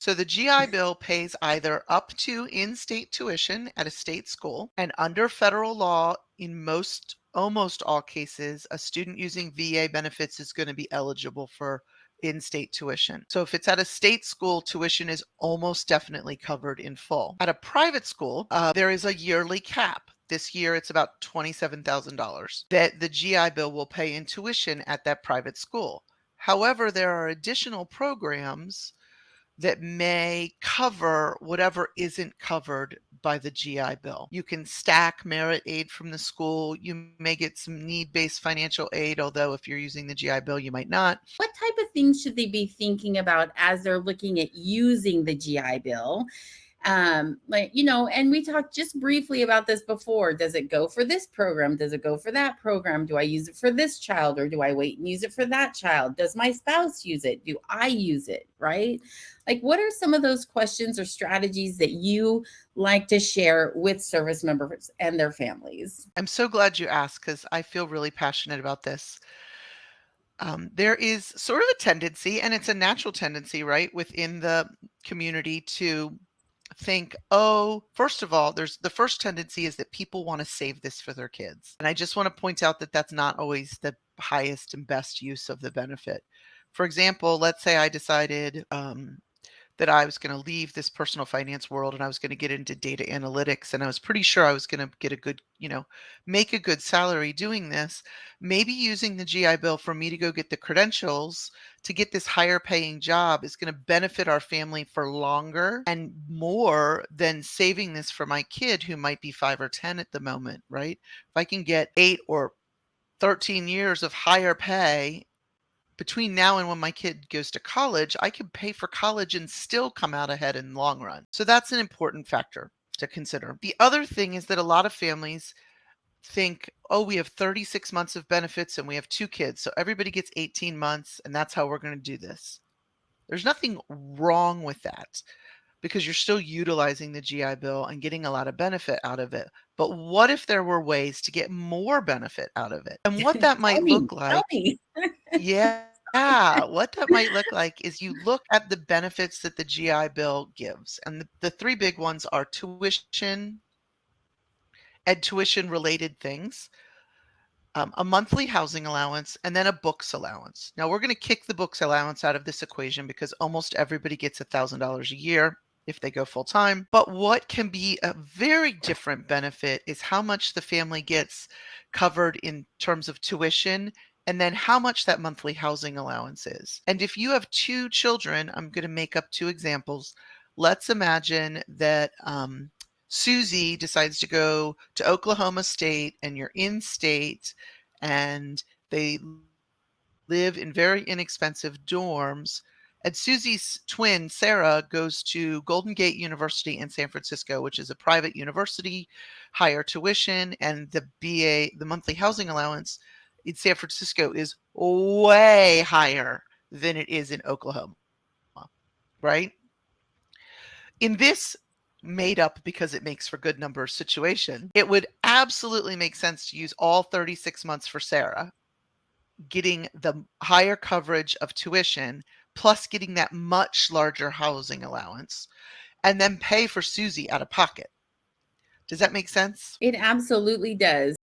So the GI Bill pays either up to in-state tuition at a state school, and under federal law, in almost all cases, a student using VA benefits is going to be eligible for in-state tuition. So if it's at a state school, tuition is almost definitely covered in full. At a private school, there is a yearly cap. This year, it's about $27,000 that the GI Bill will pay in tuition at that private school. However, there are additional programs that may cover whatever isn't covered by the GI Bill. You can stack merit aid from the school. You may get some need-based financial aid, although if you're using the GI Bill, you might not. What type of things should they be thinking about as they're looking at using the GI Bill? And we talked just briefly about this before. Does it go for this program? Does it go for that program? Do I use it for this child, or do I wait and use it for that child? Does my spouse use it? Do I use it? Right? Like, what are some of those questions or strategies that you like to share with service members and their families? I'm so glad you asked because I feel really passionate about this. There is sort of a tendency, and it's a natural tendency, right, within the community to think, oh, first of all, there's the first tendency is that people want to save this for their kids. And I just want to point out that that's not always the highest and best use of the benefit. For example, let's say I decided that I was going to leave this personal finance world and I was going to get into data analytics, and I was pretty sure I was going to get a good, make a good salary doing this. Maybe using the GI Bill for me to go get the credentials to get this higher paying job is going to benefit our family for longer and more than saving this for my kid who might be 5 or 10 at the moment, right? If I can get 8 or 13 years of higher pay between now and when my kid goes to college, I can pay for college and still come out ahead in the long run. So that's an important factor to consider. The other thing is that a lot of families think, oh, we have 36 months of benefits and we have 2 kids. So everybody gets 18 months and that's how we're going to do this. There's nothing wrong with that because you're still utilizing the GI Bill and getting a lot of benefit out of it. But what if there were ways to get more benefit out of it? And what that might look Tell like, me. yeah, what that might look like is you look at the benefits that the GI Bill gives. And the 3 big ones are tuition and tuition related things, a monthly housing allowance, and then a books allowance. Now we're going to kick the books allowance out of this equation because almost everybody gets $1,000 a year if they go full time. But what can be a very different benefit is how much the family gets covered in terms of tuition and then how much that monthly housing allowance is. And if you have 2 children, I'm going to make up 2 examples. Let's imagine that Susie decides to go to Oklahoma State and you're in state and they live in very inexpensive dorms. And Susie's twin, Sarah, goes to Golden Gate University in San Francisco, which is a private university, higher tuition, and the monthly housing allowance in San Francisco is way higher than it is in Oklahoma, right? In this made up because it makes for good numbers situation, it would absolutely make sense to use all 36 months for Sarah, getting the higher coverage of tuition, plus getting that much larger housing allowance, and then pay for Susie out of pocket. Does that make sense? It absolutely does.